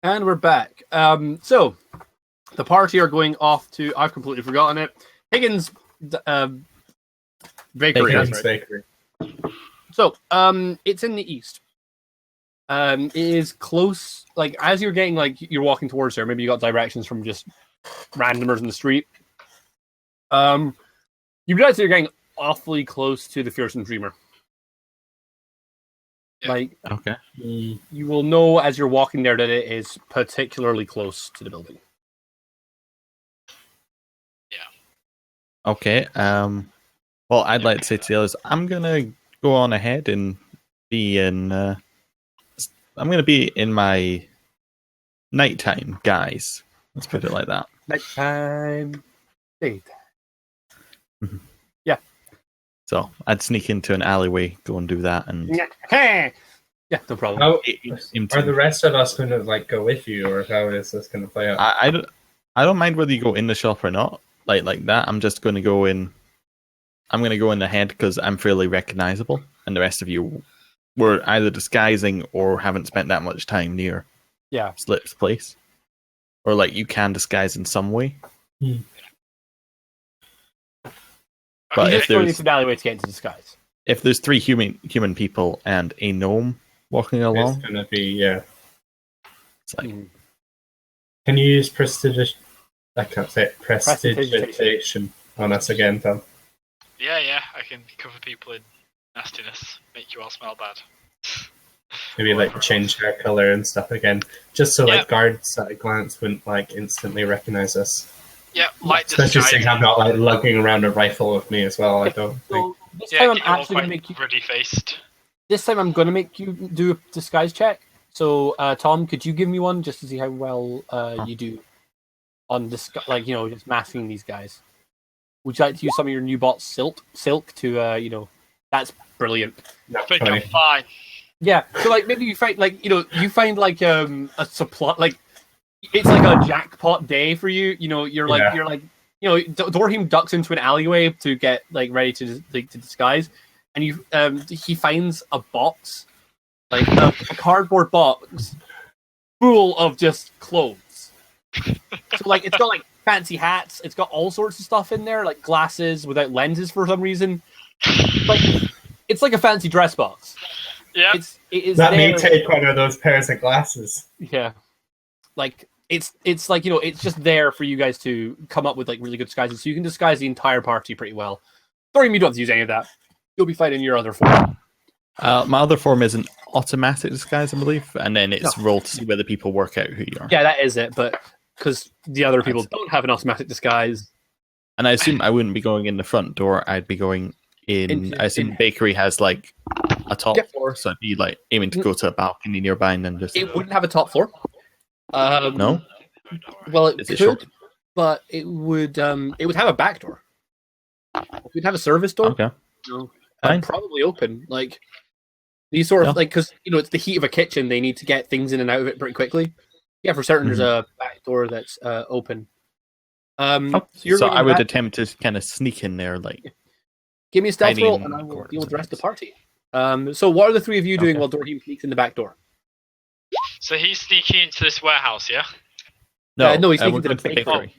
And we're back. So the party are going off to. I've completely forgotten it. Higgins Bakery. Higgins Bakery. So it's in the east. It is close. Like as you're getting you're walking towards there. Maybe you got directions from just randomers in the street. You realize you're getting awfully close to the Fearsome Dreamer. Yeah. Okay. You will know as you're walking there that it is particularly close to the building. Yeah. Okay. Well, I'd like to say to the others, I'm gonna go on ahead and be in. I'm gonna be in my nighttime guise. Let's put it like that. Nighttime. Daytime. So I'd sneak into an alleyway, go and do that, and Yeah, no problem. How, are the rest of us going to go with you, or how is this going to play out? I don't mind whether you go in the shop or not, like that. I'm just going to go in. I'm going to go in the head because I'm fairly recognizable, and the rest of you were either disguising or haven't spent that much time near Slip's place, or you can disguise in some way. But if there's an alleyway to get into disguise. If there's 3 human people and a gnome walking along, It's going to be, yeah. It's like, Can you use I can't say it. Prestidigitation on us again, Tom? Yeah, I can cover people in nastiness, make you all smell bad. Maybe change hair color and stuff again, just so guards at a glance wouldn't instantly recognize us. Yeah, especially since I'm not lugging around a rifle with me as well. I don't think. This time I'm actually going to make you. Ruddy faced. This time I'm going to make you do a disguise check. So, Tom, could you give me one just to see how well you do on just masking these guys? Would you like to use some of your new bot silk to that's brilliant. I think I'm fine. Yeah, so maybe you find you find a supply it's like a jackpot day for you. Dorhim ducks into an alleyway to get ready to disguise, and he finds a box, a cardboard box full of just clothes. So it's got fancy hats, it's got all sorts of stuff in there, glasses without lenses for some reason. It's like a fancy dress box. Yeah, it is. Let me take one of those pairs of glasses. Yeah, it's it's just there for you guys to come up with really good disguises, so you can disguise the entire party pretty well. Dorhim, you don't have to use any of that. You'll be fine in your other form. My other form is an automatic disguise, I believe, and then it's roll to see whether people work out who you are. Yeah, that is it, but because the other people don't have an automatic disguise. And I assume I wouldn't be going in the front door, I'd be going in... I assume bakery has a top floor, so I'd be aiming to go to a balcony nearby and then just... It wouldn't have a top floor. No? Well, it could, but it would have a back door. It would have a service door. Okay. Probably open. These sort of because it's the heat of a kitchen. They need to get things in and out of it pretty quickly. Yeah, for certain, there's a back door that's open. So I would attempt to kind of sneak in there, Give me a stealth roll, and I will deal with the rest of the party. So what are the 3 of you doing while Dorhim sneaks in the back door? So he's sneaking into this warehouse, yeah? No, he's sneaking to the bakery.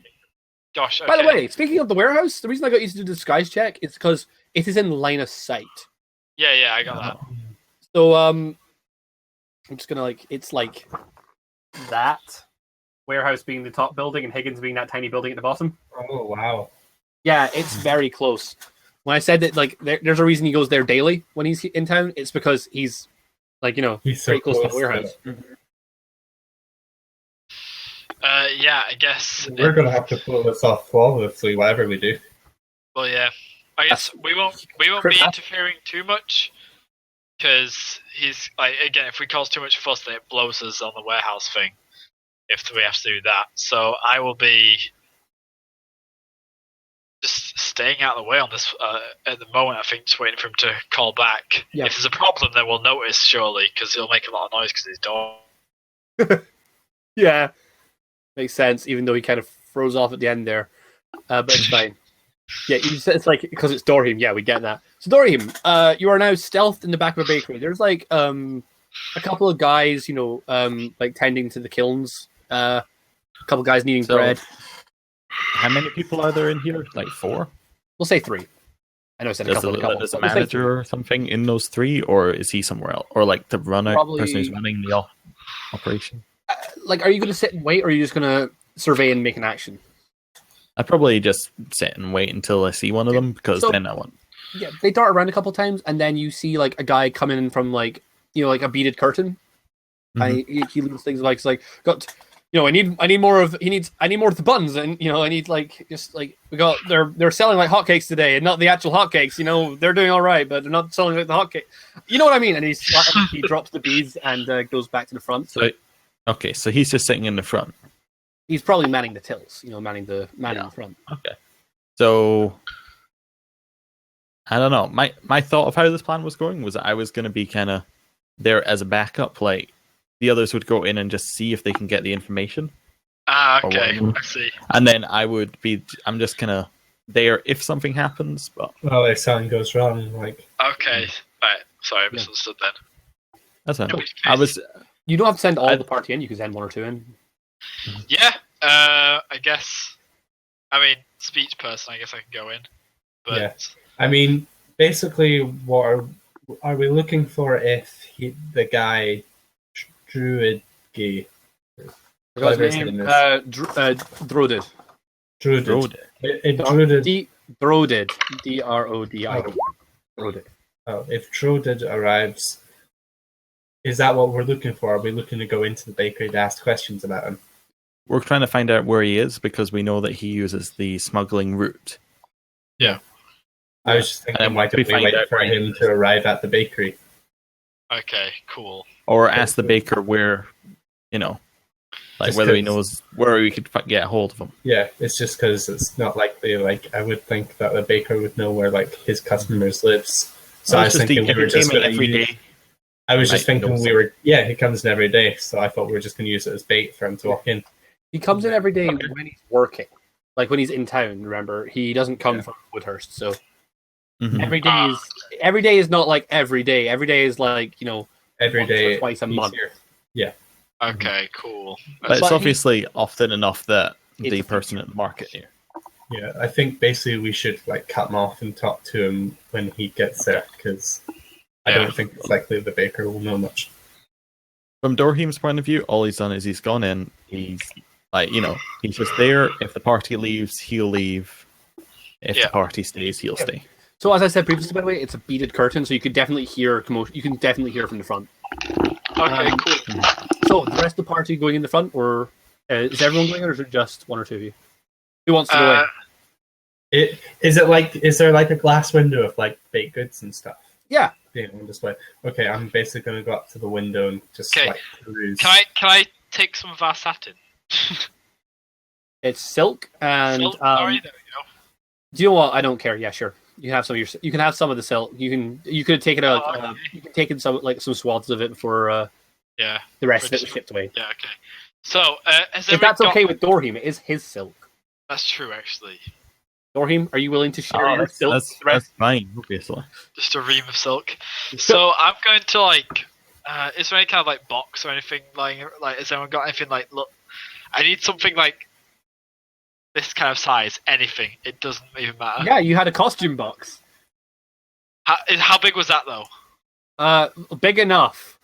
Gosh, okay. By the way, speaking of the warehouse, the reason I got you to do the disguise check is because it is in line of sight. Yeah, I got that. So, I'm just gonna it's that warehouse being the top building and Higgins being that tiny building at the bottom. Oh, wow. Yeah, it's very close. When I said that, there's a reason he goes there daily when he's in town, it's because he's, he's very so close to the warehouse. Yeah, I guess... We're going to have to pull this off flawlessly, whatever we do. Well, yeah. I guess we won't be interfering too much, because he's, again, if we cause too much fuss, then it blows us on the warehouse thing, if we have to do that. So I will be just staying out of the way on this at the moment. I think just waiting for him to call back. Yep. If there's a problem, then we'll notice surely, because he'll make a lot of noise because he's door. Yeah, makes sense. Even though he kind of froze off at the end there, but it's fine. Yeah, it's because it's Dorhim. Yeah, we get that. So Dorhim, you are now stealthed in the back of a bakery. There's a couple of guys, like tending to the kilns. A couple of guys needing bread. How many people are there in here? Like 4? We'll say 3. I know I said a couple. There's a manager or something in those 3, or is he somewhere else? Or like the person who's running the operation? Like, are you going to sit and wait, or are you just going to survey and make an action? I'd probably just sit and wait until I see one of them, because then I want... Yeah, they dart around a couple times, and then you see like a guy come in from like a beaded curtain. And he leaves things like, it's like, I need more of the buttons, and I need they're selling like hotcakes today, and not the actual hotcakes. They're doing all right, but they're not selling like the hotcake. You know what I mean? And he drops the beads and goes back to the front. So he's just sitting in the front. He's probably manning the tills, manning the front. Okay. So I don't know. My thought of how this plan was going was that I was going to be kind of there as a backup, like the others would go in and just see if they can get the information. Okay, I see. And then I'm just kind of there if something happens. But well, if something goes wrong, like okay, right. Sorry, I misunderstood then. That's fine. You don't have to send all the party in. You can send 1 or 2 in. Yeah, I guess. I mean, speech person. I guess I can go in. But yeah. I mean, basically, what are we looking for? If the guy Druid gay. Drodid. Druid. Drodid. Drodid. D-R-O-D-I. Drodid. Oh, if Drodid arrives, is that what we're looking for? Are we looking to go into the bakery to ask questions about him? We're trying to find out where he is, because we know that he uses the smuggling route. Yeah. I was just thinking, why don't we wait for him to arrive at the bakery? Okay, cool. Or ask the baker where, whether he knows where we could get a hold of him. Yeah, it's just because it's not likely. Like, I would think that the baker would know where his customers lives. So I was thinking we were just every day. I was just thinking he comes in every day. So I thought we were just going to use it as bait for him to walk in. He comes in every day when he's working, like when he's in town. Remember, he doesn't come from Woodhurst, so. Mm-hmm. Every day is not like every day. Every day is like every day, twice a month. Here. Yeah. Okay, cool. But it's obviously often enough that the person at the market here. Yeah, I think basically we should cut him off and talk to him when he gets there, because I don't think it's likely the baker will know much. From Dorhim's point of view, all he's done is he's gone in. He's he's just there. If the party leaves, he'll leave. If the party stays, he'll stay. So as I said previously, by the way, it's a beaded curtain, so you could definitely hear commotion. You can definitely hear from the front. Okay, cool. So the rest of the party going in the front, or is everyone going, or is it just 1 or 2 of you? Who wants to go in? Is there like a glass window of baked goods and stuff? Yeah. Okay, I'm basically going to go up to the window and just peruse. Can I take some of our satin? It's silk and silk? Sorry, there we go. Do you know what? I don't care. Yeah, sure. You can have some of You can have some of the silk. You could take it out. Okay. You can take in some swaths of it before. The rest of it was shipped away. Yeah. Okay. So if that's okay with Dorhim, it is his silk. That's true, actually. Dorhim, are you willing to share your silk? That's fine, obviously. Just a ream of silk. So I'm going to is there any kind of box or anything has anyone got anything look? I need something this kind of size. Anything. It doesn't even matter. Yeah, you had a costume box. How big was that though? Big enough.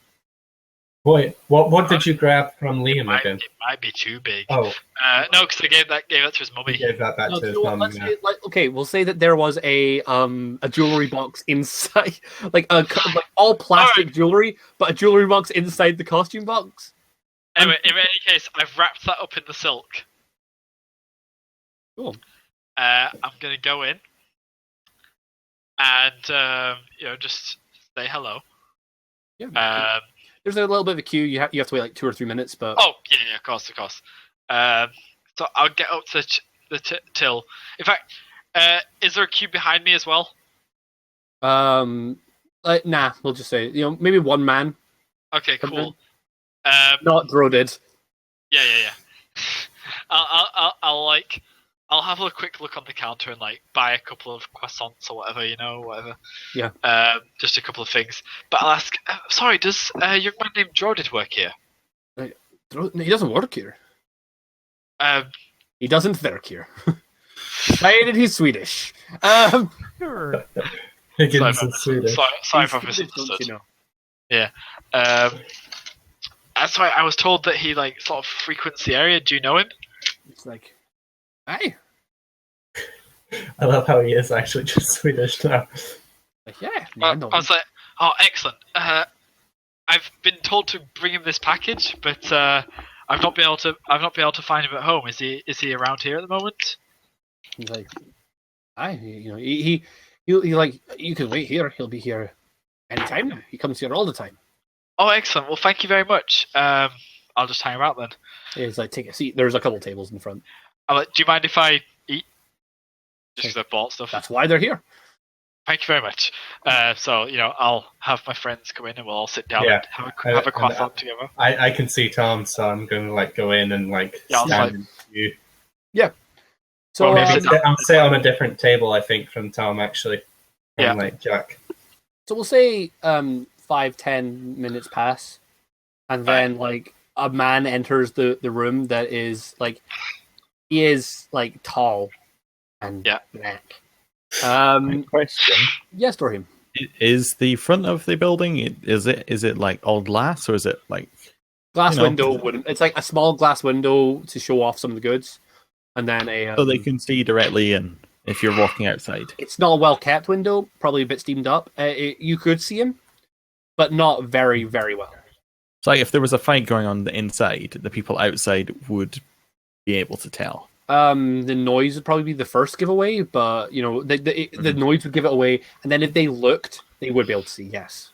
Wait, what did you grab from Liam again? It might be too big. Oh. No, because I gave that to his mummy. He gave that back to his mum. Okay, we'll say that there was a jewelry box inside, all plastic jewelry, but a jewelry box inside the costume box. Anyway, in any case, I've wrapped that up in the silk. Cool. I'm gonna go in and just say hello. Yeah. There's a little bit of a queue. You have to wait 2 or 3 minutes, but of course. So I'll get up to the till. In fact, is there a queue behind me as well? Nah. We'll just say maybe one man. Okay, cool. Not Drodid. Yeah. I'll I'll have a quick look on the counter and like buy a couple of croissants or whatever, whatever. Yeah. Just a couple of things. But I'll ask. Sorry, does a young man named Jordan work here? He doesn't work here. He doesn't work here. Right, he's Swedish. Higgins is Swedish. Sorry if I misunderstood. Yeah. That's why I was told that he like sort of frequents the area. Do you know him? It's like, hey. I love how he is actually just Swedish now. Like, yeah. I was like, oh, excellent. I've been told to bring him this package, but I've not been able to find him at home. Is he around here at the moment? He's like, he like, you can wait here. He'll be here anytime now. He comes here all the time. Oh, excellent. Well, thank you very much. I'll just hang around then. He's like, take a seat. There's a couple tables in front. I'm like, do you mind if I eat? Just because I bought stuff. That's why they're here. Thank you very much. So, I'll have my friends come in and we'll all sit down and have a croissant together. I can see Tom, so I'm going to like go in and like stand in you. Yeah. So or maybe I'll sit on a different table, I think, from Tom actually. Yeah. Like Jack. So we'll say 5-10 minutes pass, and then like a man enters the room that is like he is like tall and black. Question. Yes, Dorhim. Is the front of the building is it like all glass or is it like glass window? It's like a small glass window to show off some of the goods, and then so they can see directly in if you're walking outside. It's not a well kept window, probably a bit steamed up. You could see him, but not very, very well. So if there was a fight going on inside, the people outside would be able to tell. The noise would probably be the first giveaway, but the noise would give it away. And then if they looked, they would be able to see. Yes.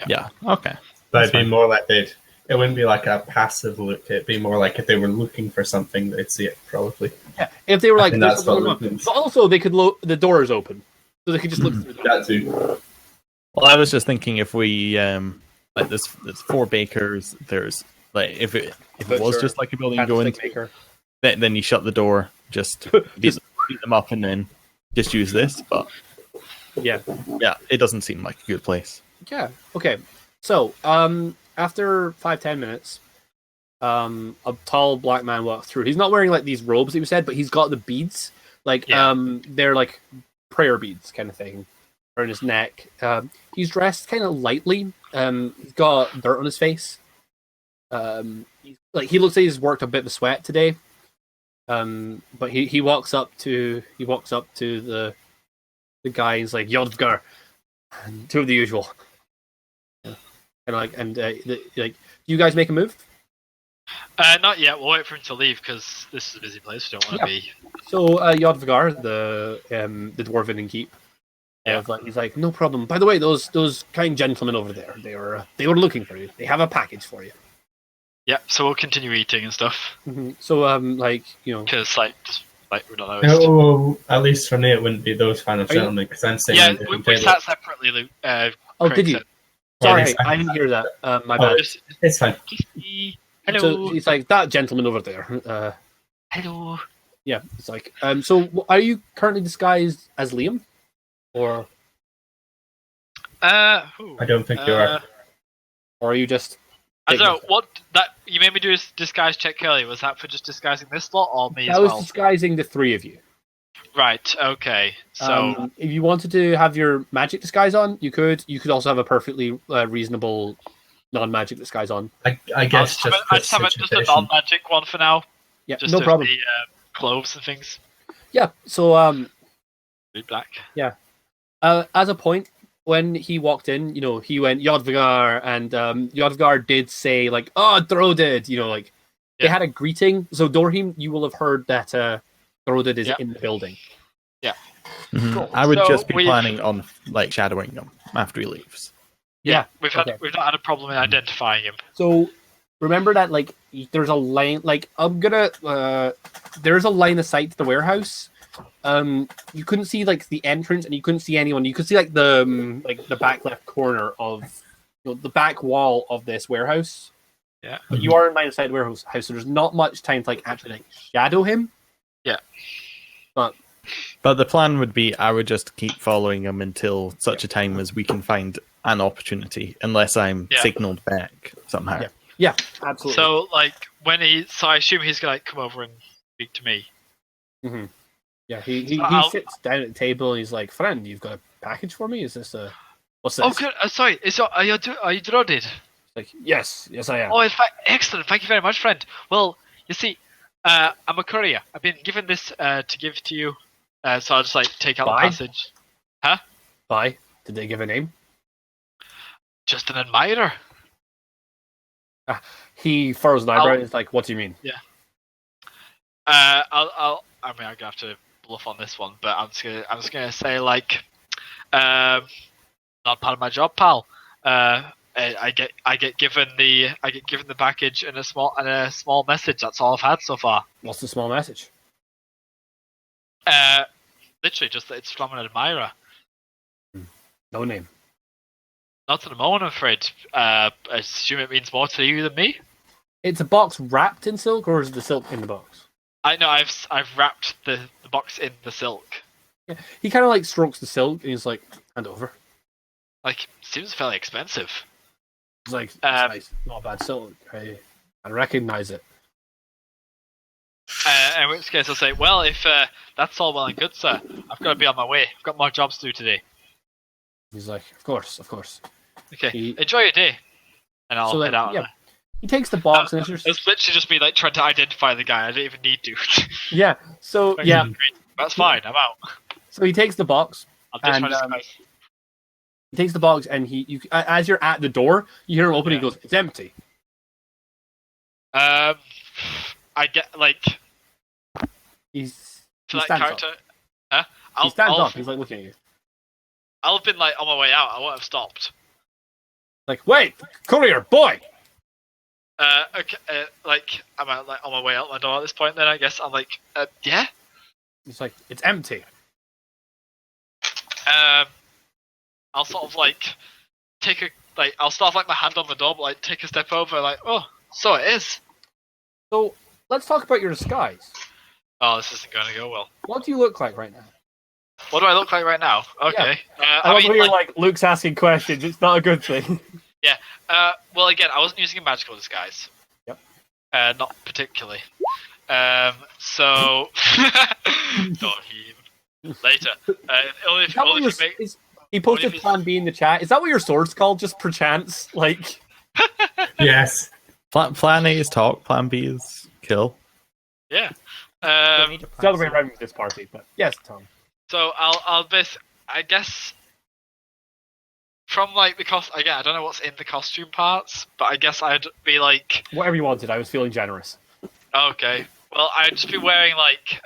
Yeah. Okay. But it'd be more like it wouldn't be like a passive look. It'd be more like if they were looking for something, they'd see it probably. Yeah. If they were like, that's what but also they could the door is open, so they could just look through the door. That too. Well, I was just thinking if we like there's 4 bakers. There's like if it was just like a building you go into, then you shut the door, just beat them up, and then just use this. But yeah, it doesn't seem like a good place. Yeah. Okay. So after 5-10 minutes, a tall black man walks through. He's not wearing like these robes that you said, but he's got the beads, like they're like prayer beads kind of thing around his neck. He's dressed kind of lightly. He's got dirt on his face. He looks like he's worked a bit of a sweat today. But he walks up to the guy. He's like Yodvgar, two of the usual. Do you guys make a move? Not yet. We'll wait for him to leave because this is a busy place. We don't want to be. So Yodvgar, the dwarven innkeep, he's like, no problem. By the way, those kind gentlemen over there, they were looking for you. They have a package for you. Yeah, so we'll continue eating and stuff. Mm-hmm. So because we don't know. No, at least for me, it wouldn't be those kind of gentlemen because I'm saying. Yeah, we sat separately. Did you? Sorry, I didn't hear that. My bad. It's fine. Hello. So he's like, that gentleman over there. Hello. Yeah, it's like, so are you currently disguised as Liam? Or? I don't think you are. Or are you just... I don't know, what that you made me do a disguise check earlier, was that for just disguising this lot or me as well? That was disguising the 3 of you. Right, okay. So if you wanted to have your magic disguise on, you could. You could also have a perfectly reasonable non-magic disguise on. I guess I just have a non-magic one for now. Yeah, just no problem. The clothes and things. Yeah, so black. Yeah. As a point, when he walked in, he went Yodvgar, and Yodvgar did say like, "Oh, Drodid," they had a greeting. So Dorhim, you will have heard that Drodid is in the building. Yeah, cool. I would just be planning on like shadowing him after he leaves. Yeah, we've not had a problem in identifying him. So remember that there's a line. There's a line of sight to the warehouse. You couldn't see the entrance, and you couldn't see anyone. You could see the back left corner of the back wall of this warehouse. Yeah, but you are in line of sight warehouse, so there's not much time to actually shadow him. Yeah. But the plan would be I would just keep following him until such a time as we can find an opportunity, unless I'm signaled back somehow. Yeah, absolutely. So, like, so I assume he's gonna come over and speak to me. Mm-hmm. Yeah, he sits down at the table and he's like, "Friend, you've got a package for me? Is this what's this?" Oh, good. Sorry. Are you Dryadne? Like, yes, I am. Oh, in fact, excellent. Thank you very much, friend. Well, you see, I'm a courier. I've been given this to give to you. So I'll just like take out the passage. Huh? Why? Did they give a name? Just an admirer. He furrows an eyebrow and is like, "What do you mean?" Yeah. I'm gonna have to bluff on this one, but I'm just gonna say like, not part of my job, pal. I get given the package and a small message. That's all I've had so far. What's the small message? Literally just that it's from an admirer. No name. Not at the moment, I'm afraid. I assume it means more to you than me. It's a box wrapped in silk, or is the silk in the box? I know. I've wrapped the box in the silk. Yeah. He kind of like strokes the silk and he's like, "Hand over." Like, seems fairly expensive. It's like, it's nice, not bad silk. I recognize it. In which case, I'll say, well, if that's all well and good, sir, I've got to be on my way. I've got more jobs to do today. He's like, of course. Okay, enjoy your day. And I'll head out. Yeah. He takes the box and it's literally just me like trying to identify the guy. I don't even need to. Yeah, so, yeah. That's fine, I'm out. So he takes the box. I'll ditch my disguise. He takes the box and as you're at the door, you hear him open and he goes, "It's empty." I get like... He For that stands character... up. Huh? He stands up, he's like looking at you. I'll have been like on my way out, I won't have stopped. Like, "Wait, courier, boy!" Okay, like, I'm like on my way out my door at this point then, I guess. I'm like, yeah? He's like, "It's empty." I'll sort of like I'll start like my hand on the door, but like take a step over, like, oh, so it is. So let's talk about your disguise. Oh, this isn't going to go well. What do you look like right now? What do I look like right now? Okay. I love when you're like, Luke's asking questions. It's not a good thing. Yeah. Well, again, I wasn't using a magical disguise. Yep. Not particularly. So Dorhim. Later. He posted Plan B in the chat. Is that what your sword's called? Just perchance? Like... Yes. Plan A is talk, plan B is kill. Yeah. It's the other way around with this party, but yes, Tom. So I guess from like the cost again, I don't know what's in the costume parts, but I guess I'd be like whatever you wanted. I was feeling generous. Okay. Well, I'd just be wearing like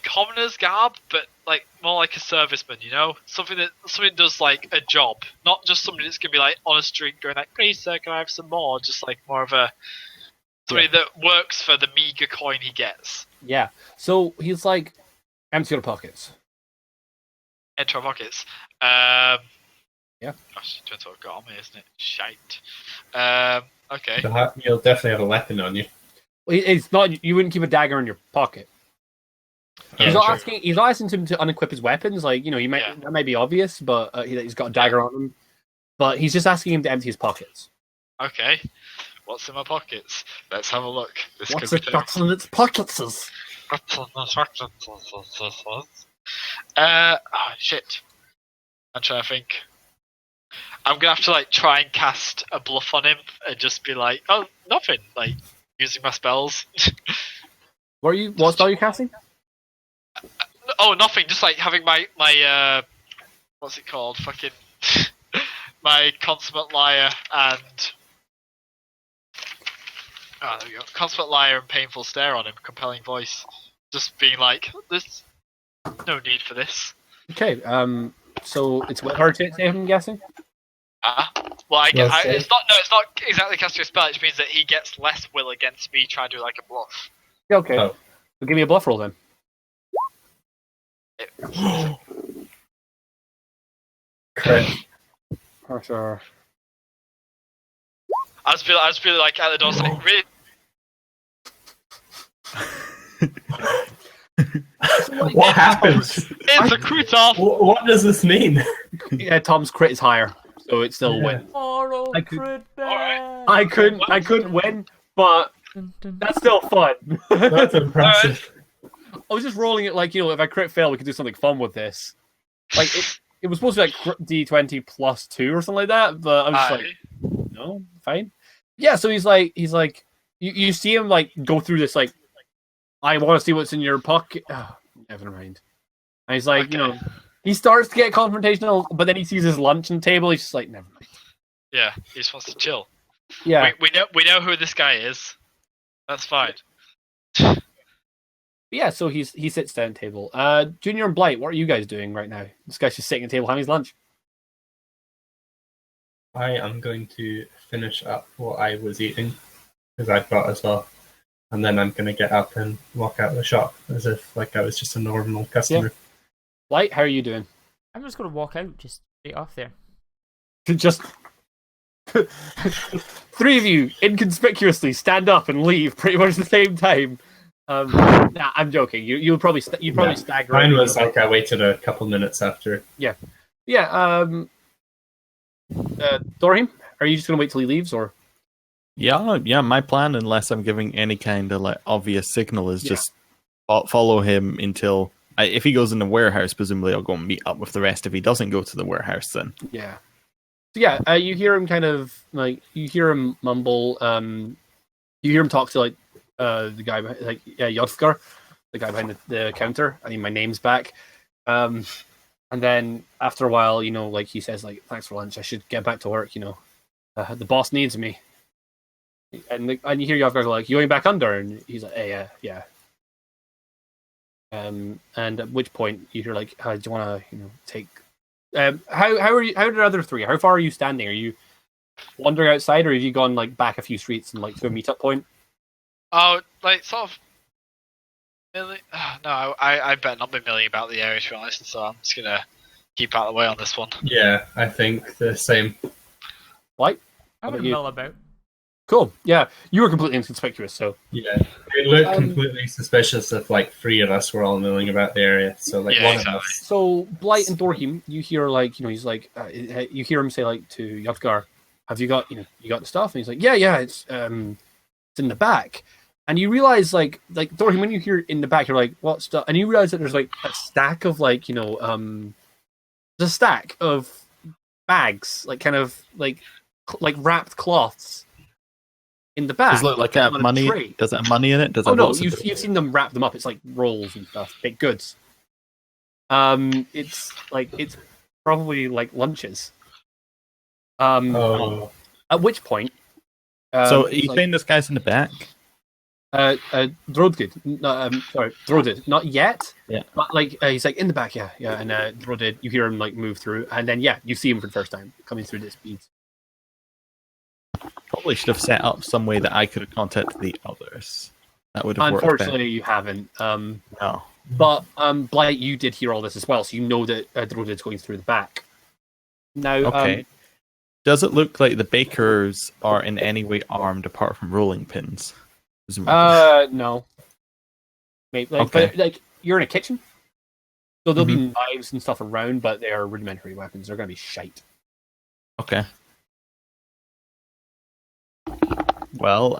commoner's garb, but like more like a serviceman, you know? Something that does like a job. Not just somebody that's gonna be like on a street going like, "Please sir, can I have some more?" Just like more of a somebody that works for the meager coin he gets. Yeah. So he's like, "Empty your pockets." Enter our pockets. Yeah. Gosh, depends what I've got on me, isn't it? Shite. Okay. You'll definitely have a weapon on you. It's not. You wouldn't keep a dagger in your pocket. He's not asking. He's not asking him to unequip his weapons. Like, you know, that might be obvious, but he's got a dagger on him. But he's just asking him to empty his pockets. Okay. What's in my pockets? Let's have a look. What's in its pockets? Shit. I'm trying to think. I'm gonna have to like try and cast a bluff on him and just be like, "Oh, nothing." Like using my spells. What spell are you casting? Oh, nothing. Just like having my what's it called? Fucking my consummate liar and there we go. Consummate liar and painful stare on him. Compelling voice. Just being like, "There's no need for this." Okay. So it's with her to save, I'm guessing. Well, it's not exactly casting a spell. It means that he gets less will against me trying to do like a bluff. Okay. Oh. So give me a bluff roll then. Correct. For sure. I just feel like at the door saying, "Really?" What happens? It's a crit off. What does this mean? Yeah, Tom's crit is higher, so it's still a win. Moral I could- crit Alright. I couldn't win, but that's still fun. That's impressive. I was just rolling it like, if I crit fail, we could do something fun with this. Like, it was supposed to be like D20 plus 2 or something like that, but I was just like, no, fine. Yeah, so he's like, you see him like go through this, like, I want to see what's in your pocket. Oh, never mind. And he's like, Okay. he starts to get confrontational, but then he sees his lunch on the table. He's just like, never mind. Yeah, he just wants to chill. Yeah. We know who this guy is. That's fine. Yeah, so he sits down at the table. Junior and Blight, what are you guys doing right now? This guy's just sitting at the table having his lunch. I am going to finish up what I was eating, because I've got as well. And then I'm going to get up and walk out of the shop as if like I was just a normal customer. Blight, how are you doing? I'm just going to walk out, just straight off there. Just three of you inconspicuously stand up and leave pretty much at the same time. Nah, I'm joking. You'll probably stagger. Mine was like I waited a couple minutes after. Yeah. Dorhim, are you just going to wait till he leaves, or? Yeah. My plan, unless I'm giving any kind of like obvious signal, is just follow him until if he goes in the warehouse. Presumably, I'll go and meet up with the rest. If he doesn't go to the warehouse, then Yeah. So you hear him kind of like mumble. You hear him talk to like the guy like Jacques, the guy behind the counter. I mean, my name's back. And then after a while, like he says, like, thanks for lunch. I should get back to work. The boss needs me. And you hear Jacques like, you going back under? And he's like, hey, yeah. And at which point you hear like, do you want to take? How are you? How are the other three? How far are you standing? Are you wandering outside, or have you gone like back a few streets and like to a meetup point? Oh, like sort of. No, I better not be milling about the area, to be honest. So I'm just gonna keep out of the way on this one. Yeah, I think the same. What? I'm about going to you? mill about. Cool. Yeah, you were completely inconspicuous. So Yeah, it looked completely suspicious if like three of us were all milling about the area. So like Yeah, one exactly. of us. So Blight and Dorhim, you hear like he's like you hear him say like to Jacques, have you got you got the stuff? And he's like, yeah, it's in the back. And you realize like Dorhim, when you hear in the back, you're like, what stuff? And you realize that there's like a stack of like there's a stack of bags, like kind of like wrapped cloths in the back. does it look like it have on a money? tray. Does it have money in it? Does it Oh have no, lots of you've seen them wrap them up. It's like rolls and stuff, baked goods. It's probably like lunches. Oh, At which point, So it's you like, saying this guy's in the back? Drodid, Drodid, not yet. Yeah. But like he's like in the back, yeah. And Drodid, you hear him like move through, and then you see him for the first time coming through this speed. Probably should have set up some way that I could have contacted the others. That would have worked Unfortunately, you haven't. No. But Blight, you did hear all this as well, so you know that Drodid's going through the back. Now, Okay. Does it look like the bakers are in any way armed apart from rolling pins? no. Maybe, Okay. but like you're in a kitchen, so there'll be knives and stuff around, but they are rudimentary weapons. They're going to be shite. Okay. Well,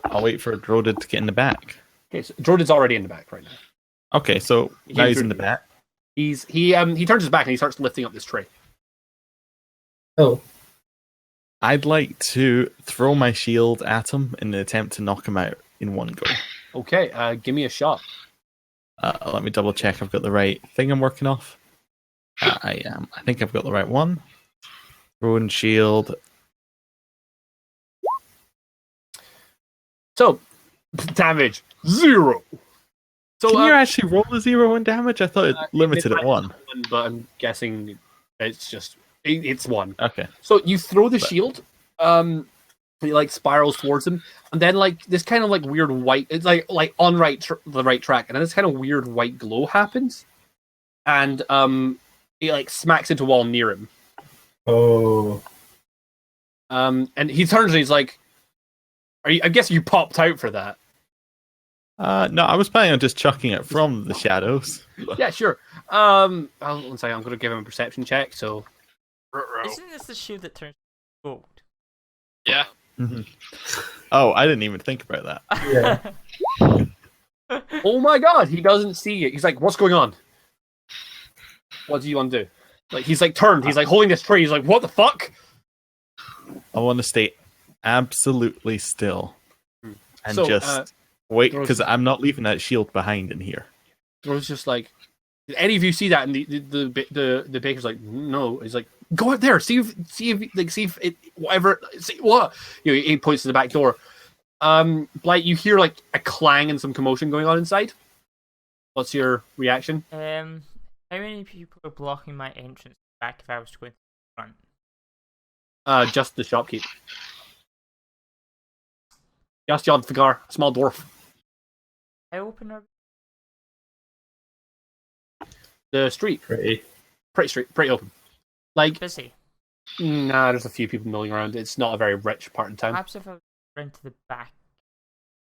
I'll wait for Drodid to get in the back. Okay, so Drodid's already in the back right now. Okay, so He now he's threw in the the- back. He turns his back and he starts lifting up this tray. oh, I'd like to throw my shield at him in an attempt to knock him out in one go. Okay, give me a shot. Let me double check I've got the right thing I'm working off. I am. I think I've got the right one. Throwing shield. So, damage 0. So Can you actually roll a 0 in damage? I thought it limited at 1. But I'm guessing it's just it's 1. Okay. So you throw the shield, it like spirals towards him, and then like this kind of like weird white, it's like on the right track, and then this kind of weird white glow happens, and it like smacks into a wall near him. oh, And he turns and he's like, I guess you popped out for that. No, I was planning on just chucking it from the shadows. Yeah, sure. One second. I'm going to give him a perception check. So, Isn't this the shield that turns gold? Yeah. Oh, I didn't even think about that. Yeah. oh my god, he doesn't see it. He's like, "What's going on? What do you want to do?" Like he's like turned. He's like holding this tree. He's like, "What the fuck?" I want to stay absolutely still and So, just wait there was- because I'm not leaving that shield behind in here. It was just like, did any of you see that? And the baker's like, "No." He's like, "Go out there, see if it whatever see what." He points to the back door. Blight, you hear like a clang and some commotion going on inside. What's your reaction? How many people are blocking my entrance back if I was to go in front? Just the shopkeep. Just John Fagar, small dwarf. How open are The street, Pretty. pretty open. Like, busy? nah, there's a few people milling around. It's not a very rich part of town. Perhaps if I run to the back.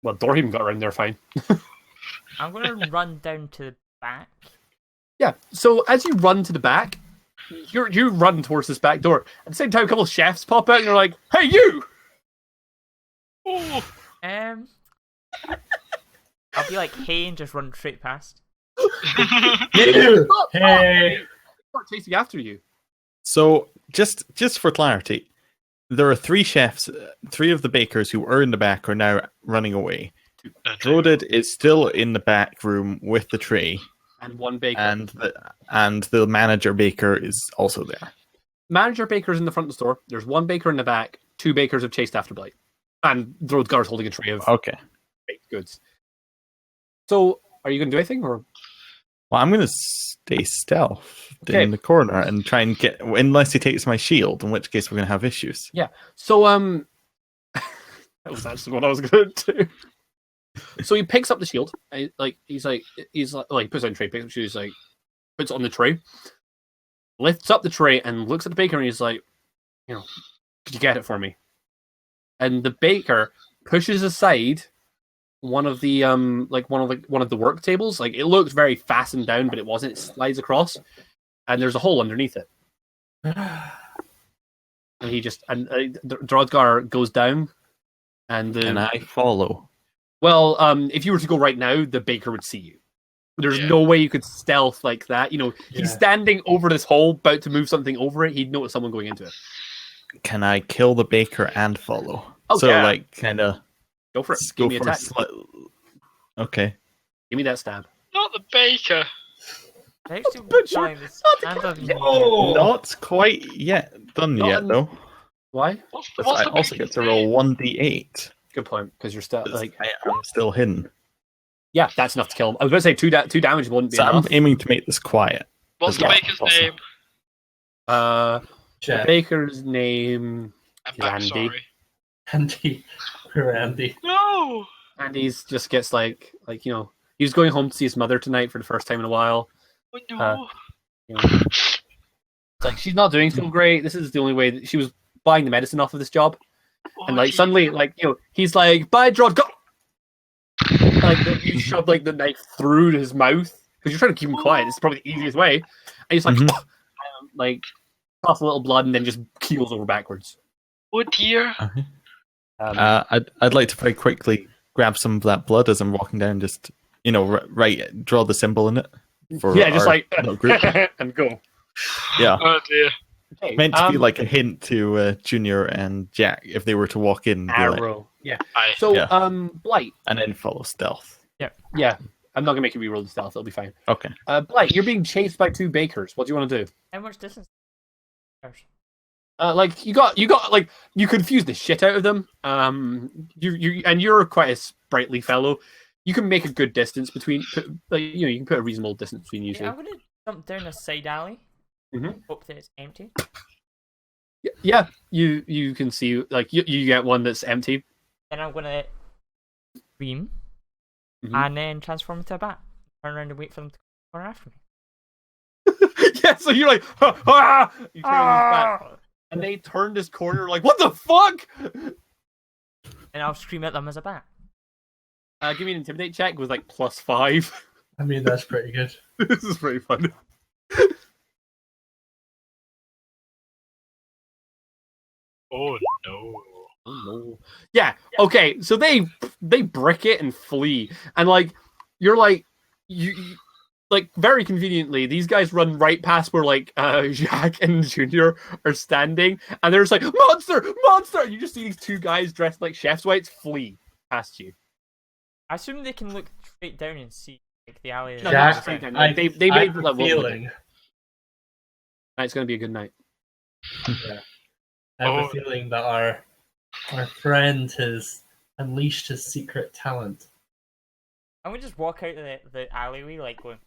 Well, Dorhim got around there fine. I'm gonna run down to the back. Yeah. So as you run to the back, you run towards this back door. At the same time, a couple of chefs pop out and they're like, "Hey, you!" Ooh. I'll be like, hey, and just run straight past. You! Stop! Hey! Start chasing after you. So just for clarity, there are three chefs, three of the bakers who were in the back are now running away. Drodid is still in the back room with the tray, And one baker. and the manager baker is also there. Manager baker's in the front of the store. There's one baker in the back. Two bakers have chased after Blight. And Drodgar's holding a tray of Okay. baked goods. So, are you going to do anything? Or Well, I'm going to stay stealth Okay. in the corner and try and get, unless he takes my shield, in which case we're going to have issues. Yeah. So, that was actually what I was going to do. So he picks up the shield. He's like, he puts it on the tray, picks up the shield, he's like, puts it on the tray, lifts up the tray and looks at the baker and he's like, could you get it for me? And the baker pushes aside one of the one of the work tables. Like it looked very fastened down, but it wasn't. It slides across, and there's a hole underneath it. And he just Drodgar goes down, and I follow. well, if you were to go right now, the baker would see you. There's Yeah. no way you could stealth like that. Yeah. He's standing over this hole, about to move something over it. He'd notice someone going into it. Can I kill the baker and follow? Oh, so, yeah. like, kind of Go for it. go Give me for a a attack. Okay. Give me that stab. Not the baker. I actually Butcher! trying this Not the hand of butcher! Oh! Not quite yet done Not yet, un- though. Why? What's But the I also baker get to roll 1d8. Good point. Because you're still like, I am still hidden. yeah, that's enough to kill him. I was going to say two damage wouldn't be So I'm enough. aiming to make this quiet. What's as the well, baker's also. name? The Jeff. baker's name, I'm back, Randy. sorry. Andy. Randy. No! and he's just gets like he was going home to see his mother tonight for the first time in a while. Oh, no. You know, it's like she's not doing so great. This is the only way that she was buying the medicine off of this job. And like suddenly, like he's like, "Bye, Drod, go!" Like you shove like the knife through his mouth because you're trying to keep him quiet. It's probably the easiest way. And he's like, Mhm. like coughs a little blood and then just keels over backwards. Oh dear. I'd like to very quickly grab some of that blood as I'm walking down. Just draw the symbol in it. For yeah, just our like little group. and go. Yeah, Oh dear. Okay, meant to be like a hint to Junior and Jack if they were to walk in, be like, arrow. Yeah. Aye. So Yeah. Blight. and then follow stealth. Yeah, I'm not gonna make you reroll the stealth. It'll be fine. Okay. Blight, you're being chased by two bakers. What do you want to do? How much distance? Like you got like you confuse the shit out of them. You're quite a sprightly fellow. You can make a good distance between. You can put a reasonable distance between you Yeah, two. I'm gonna jump down a side alley. Mhm. Hope that it's empty. Yeah, you can see like you get one that's empty. Then I'm gonna scream Mhm. and then transform into a bat. Turn around and wait for them to come after me. Yeah, so you're like, ah! You turn back, and they turn this corner like, what the fuck? And I'll scream at them as a bat. Give me an intimidate check with like +5. I mean, that's pretty good. This is pretty fun. Oh no. Oh no. Yeah. Okay. So they brick it and flee, and like you're like you like very conveniently these guys run right past where like Jacques and Junior are standing, and they're just like monster, monster. And you just see these two guys dressed like chef's whites flee past you. I assume they can look straight down and see like the alley. No, Jack, not straight down. I They I made have a that feeling. It's gonna be a good night. Yeah. I have a feeling that our friend has unleashed his secret talent. I'm gonna just walk out the alleyway like going.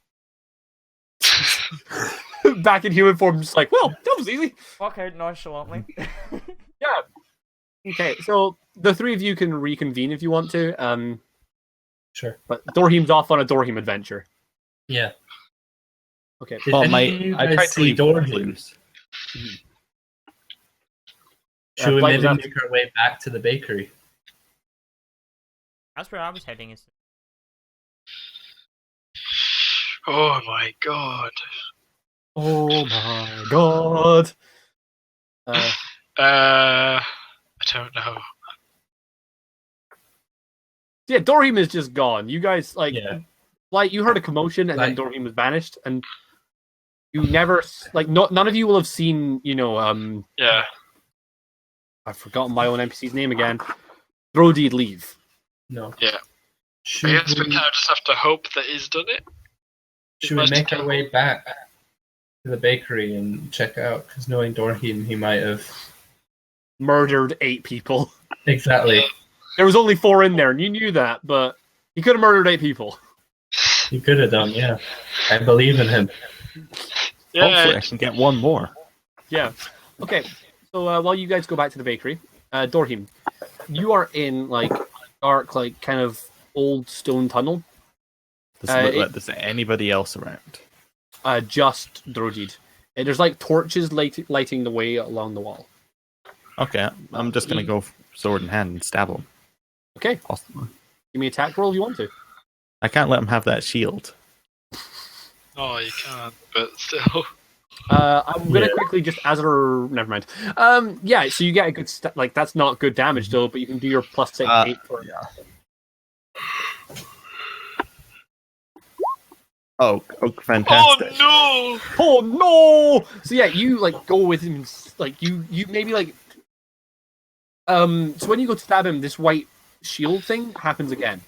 Back in human form, just like, well, that was easy. Walk out nonchalantly. Yeah. Okay, so the three of you can reconvene if you want to. Sure. But Dorhim's off on a Dorhim adventure. Yeah. Okay. Did Well, any of you I guys tried to see leave Dorhim? clues. Should we Blight maybe was make our way back to the bakery? That's where I was heading. Is Oh my god. Oh my god. I don't know. Yeah, Dorhim is just gone. You guys Yeah. like you heard a commotion and then Like- Dorhim was banished, and you never none of you will have seen, Yeah. I've forgotten my own NPC's name again. Dryadne leave. No. Yeah. Should I guess we we, kind of just have to hope that he's done it. should we make our way back to the bakery and check it out? Because knowing Dorhim, he might have... Murdered 8 people. Exactly. There was only 4 in there, and you knew that, but he could have murdered 8 people. He could have done, yeah. I believe in him. Yeah. Hopefully, I can get one more. Yeah. Okay. So while you guys go back to the bakery, Dorhim, you are in like dark, like kind of old stone tunnel. Does it look like there's anybody else around? Just Dryadne. There's like torches lighting the way along the wall. Okay, I'm just gonna go sword in hand and stab him. Okay. Possibly. Give me an attack roll if you want to. I can't let him have that shield. Oh, you can't, but still. I'm gonna quickly just never mind. Yeah, so you get a good like that's not good damage though, but you can do your +6 8 for it. Oh, fantastic! Oh Oh no! So yeah, you like go with him, like you maybe like so when you go to stab him, this white shield thing happens again.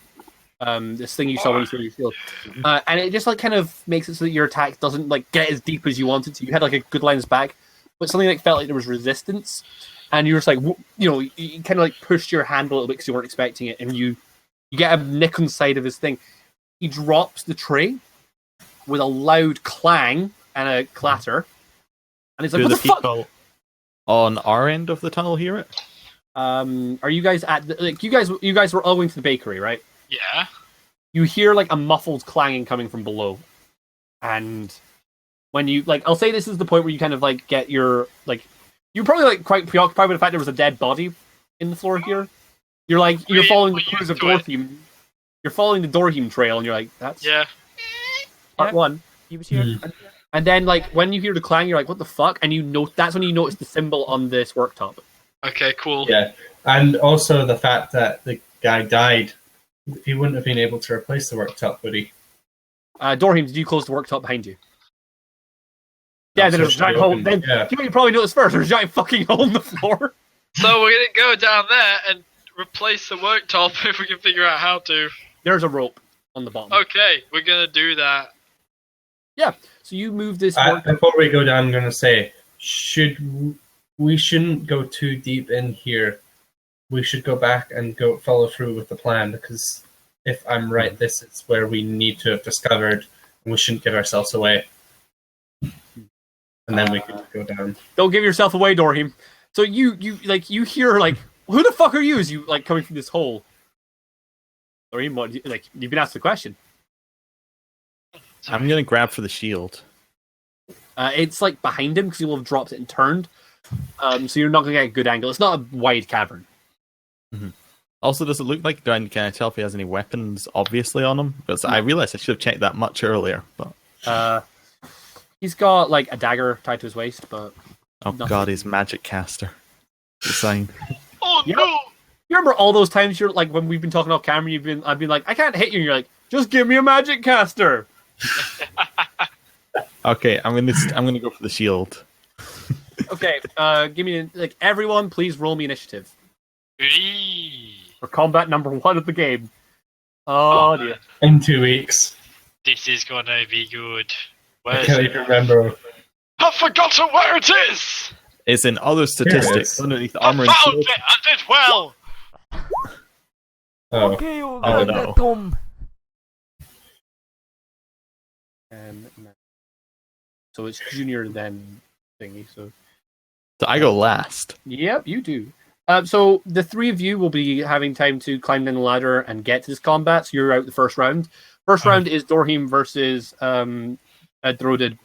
This thing you saw when you threw your shield, and it just like kind of makes it so that your attack doesn't like get as deep as you wanted to. You had like a good lines back, but something like felt like there was resistance, and you were just like you kind of like pushed your hand a little bit because you weren't expecting it, and you get a nick on the side of his thing. He drops the tray with a loud clang and a clatter, and it's like, Do what the the fuck? people on our end of the tunnel hear it? Are you guys at like you guys were all going to the bakery, right? Yeah. You hear like a muffled clanging coming from below, and when you like, I'll say this is the point where you kind of like get your like, you're probably like quite preoccupied with the fact there was a dead body in the floor here. You're like you're following the clues of Dorhim. You're following the Dorhim trail, and you're like, that's part 1. he was here. And then like when you hear the clang, you're like, what the fuck? And that's when you notice the symbol on this worktop. Okay, cool. Yeah. And also the fact that the guy died, he wouldn't have been able to replace the worktop, would he? Dorhim, did you close the worktop behind you? Yeah, So there's a giant hole. open. Then Yeah. you probably noticed first. There's a giant fucking hole in the floor. So we're gonna go down there and replace the worktop if we can figure out how to. There's a rope on the bottom. Okay, we're gonna do that. Yeah. So you move this. Before we go down, I'm going to say, we shouldn't go too deep in here. We should go back and go follow through with the plan, because if I'm right, this is where we need to have discovered, and we shouldn't give ourselves away. And then we can go down. Don't give yourself away, Dorhim. So you hear like, who the fuck are you? As you like coming through this hole. Dorhim, what? Like you've been asked the question. I'm gonna grab for the shield. It's like behind him because he will have dropped it and turned. So you're not gonna get a good angle. It's not a wide cavern. Also, does it look like? Can I tell if he has any weapons obviously on him? Because I realized I should have checked that much earlier. But He's got like a dagger tied to his waist, but nothing. God, he's magic caster. The sign. Oh Yep. no! You remember all those times you're like when we've been talking off camera, I've been like, I can't hit you, and you're like, just give me a magic caster. Okay, I'm gonna go for the shield. Okay, give me like everyone, please roll me initiative Eee. for combat number 1 of the game. Oh dear. In 2 weeks. This is gonna be good. I Where's can't it? even remember. I've forgotten where it is! It's in other statistics is. underneath I armor and found shield. it! I did well! Oh. Okay, we're Oh, going no. to Tom. No. So it's junior then thingy. So So I go last. yep, you do. So the 3 of you will be having time to climb down the ladder and get to this combat. So you're out the first round. First round is Dorhim versus Drodid,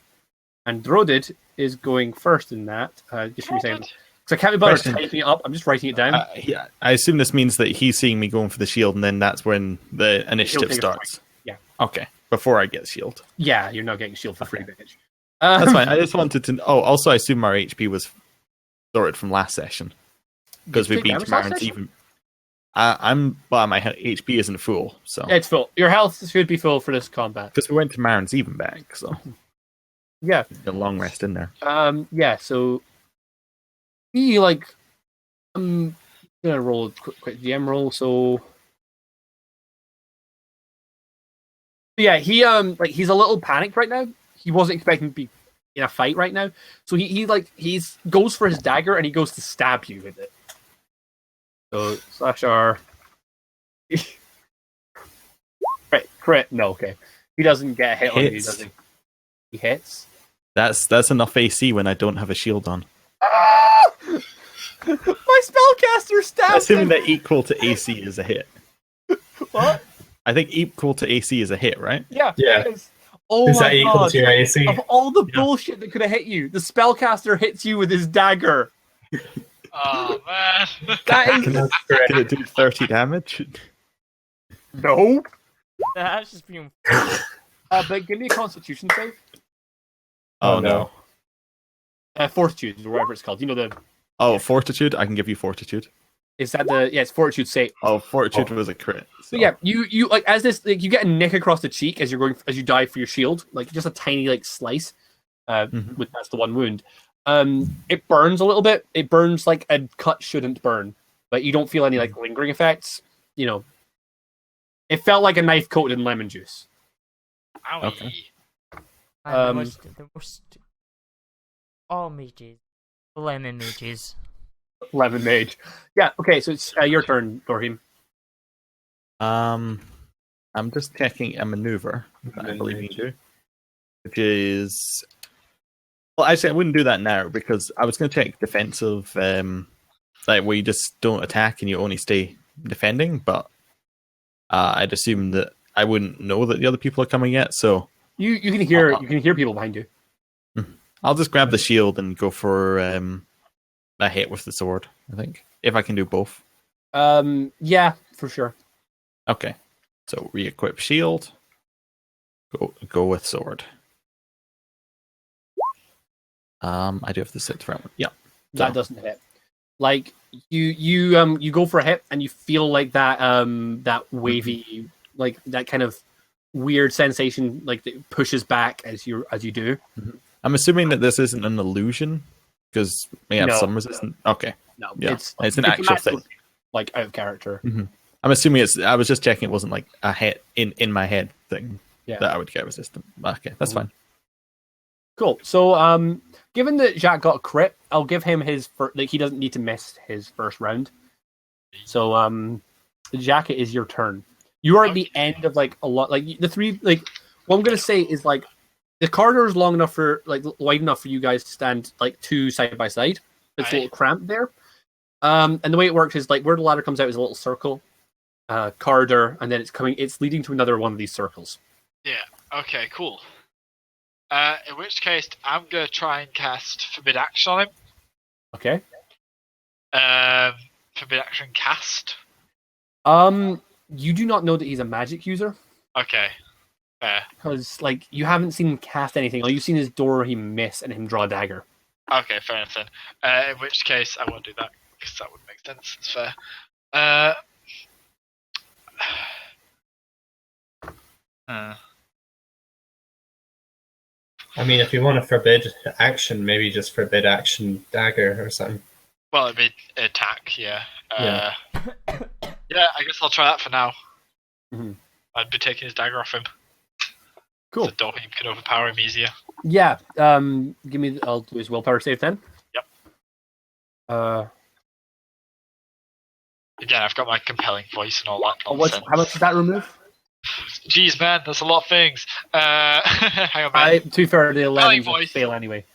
and Drodid is going first in that. Just for a second, because I can't be bothered Question. typing it up. I'm just writing it down. I assume this means that he's seeing me going for the shield, and then that's when the initiative take a starts. Yeah. Okay. Before I get shield. Yeah, you're not getting shield for free, Okay. bitch. That's fine. I just wanted to. Oh, also, I assume our HP was sorted from last session because we Take beat damage last Marin's session? even. My HP isn't full, so Yeah, it's full. Your health should be full for this combat. because we went to Marin's even back, so Yeah. a long rest in there. Yeah. So, he like, I'm gonna roll a quick GM roll. So, yeah, he's a little panicked right now. He wasn't expecting to be in a fight right now, so he goes for his dagger and he goes to stab you with it. So /R. Crit. No, okay. He doesn't get a hit on you, Hits. does he? He hits. That's enough AC when I don't have a shield on. Ah! My spellcaster stabbed Assuming him. that equal to AC is a hit. What? I think equal to AC is a hit, right? Yeah. Yeah. it is. Oh Is my that equal god. to your AC? Of all the Yeah. bullshit that could have hit you, the spellcaster hits you with his dagger. Oh man. That is That's correct. Can it do 30 damage? no. That's just being. But give me a Constitution save. Oh, Oh, no. Fortitude or whatever it's called. You know the Oh, fortitude? I can give you fortitude. is that the it's Fortitude save. Oh, fortitude was a crit. So yeah, you like as this like you get a nick across the cheek as you dive for your shield, like just a tiny like slice. Mhm. With that's the one wound. It burns a little bit. It burns like a cut shouldn't burn, but you don't feel any like lingering effects. You know, it felt like a knife coated in lemon juice. Owie. Okay. The most. All mages. Lemon mages. Lemon mage. Yeah. Okay. So it's your turn, Dorhim. I'm just checking a maneuver that I believe you can do, which is. Well, actually, I wouldn't do that now because I was going to check defensive, like where you just don't attack and you only stay defending. But I'd assume that I wouldn't know that the other people are coming yet, so You can hear people behind you. I'll just grab the shield and go for a hit with the sword. I think if I can do both. Yeah, for sure. Okay, so re-equip shield. Go with sword. I do have to sit for one. Yeah, That So- doesn't hit. Like you go for a hit and you feel like that wavy like that kind of weird sensation like that pushes back as you do. I'm assuming that this isn't an illusion because we have No. some resistance. Okay, No, Yeah, it's an actual thing. like out of character. I'm assuming it's. I was just checking it wasn't like a hit in my head thing Yeah. that I would get resistant. Okay, that's fine. Cool. So given that Jacques got a crit, I'll give him his like he doesn't need to miss his first round. So Jacques, it is your turn. You are at the end of like a lot like the three like what I'm gonna say is like the corridor is long enough for like wide enough for you guys to stand like two side by side. It's a little cramped there. And the way it works is like where the ladder comes out is a little circle, corridor, and then it's leading to another one of these circles. Yeah. Okay. Cool. In which case, I'm gonna try and cast Forbid Action on him. Okay. Forbid Action cast. You do not know that he's a magic user Okay, fair. because, like, you haven't seen him cast anything. All you've seen is Dorhim miss and him draw a dagger. Okay, fair enough then. In which case, I won't do that because that would make sense. It's fair. I mean, if you want to forbid action, maybe just forbid action dagger or something. Well, it'd be attack, yeah. Yeah. Yeah, I guess I'll try that for now. Mhm. I'd be taking his dagger off him. Cool. So Dorhim can overpower him easier. Yeah. Give me. I'll do his willpower save then. Yep. Again, I've got my compelling voice and all that nonsense. How much does that remove? Jeez, man, that's a lot of things. Hang on, man. To be fair, the 11 voice. fail anyway.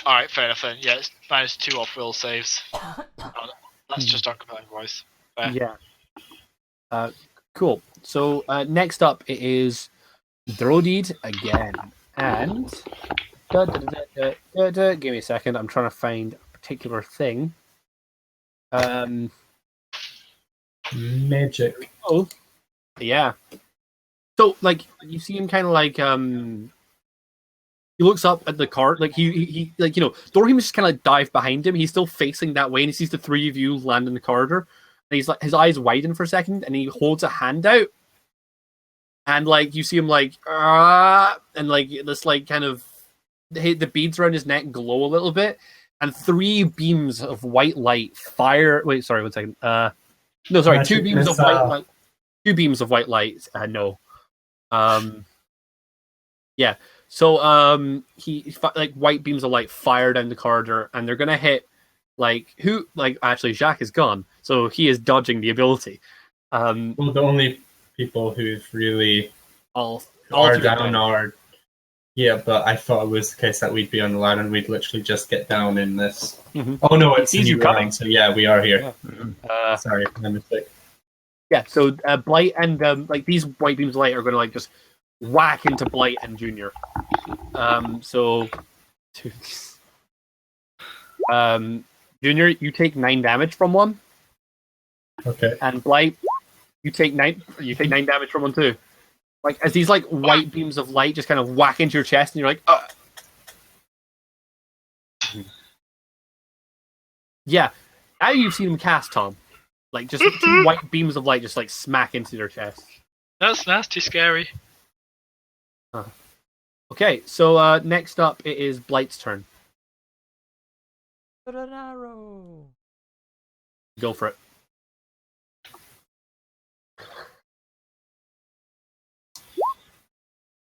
Alright, fair enough then. Yeah, it's -2 off will saves. That's just on compelling voice. Fair. Yeah. Cool. So next up it is Dryadne again, and give me a second. I'm trying to find a particular thing. Magic. Oh, yeah. So like you see him kind of like he looks up at the cart, like he like, you know, Dorhim just kind of like dive behind him. He's still facing that way, and he sees the three of you land in the corridor. And he's like, his eyes widen for a second, and he holds a hand out, and like you see him like, and like this like kind of the beads around his neck glow a little bit, and 3 beams of white light fire. Wait, sorry, 1 second. No, sorry, Magic 2 beams of missile. white light. 2 beams of white light. No. Yeah. So like white beams of light fire down the corridor, and they're gonna hit actually Jacques is gone, so he is dodging the ability. Well, the only people who've really All are together. down are. Yeah, but I thought it was the case that we'd be on the ladder and we'd literally just get down in this. Mhm. Oh no, it's sees you new coming. round, so yeah, we are here. Yeah. Sorry, my mistake. Yeah, so Blight and like these white beams of light are going to like just whack into Blight and Junior. Junior, you take 9 damage from one, Okay. and Blight, you take 9 damage from one too. Like as these like white beams of light just kind of whack into your chest, and you're like, yeah. Now you've seen him cast, Tom. Like just 2 white beams of light just like smack into their chest. That's nasty scary. Okay, so next up it is Blight's turn. Put an arrow. Go for it.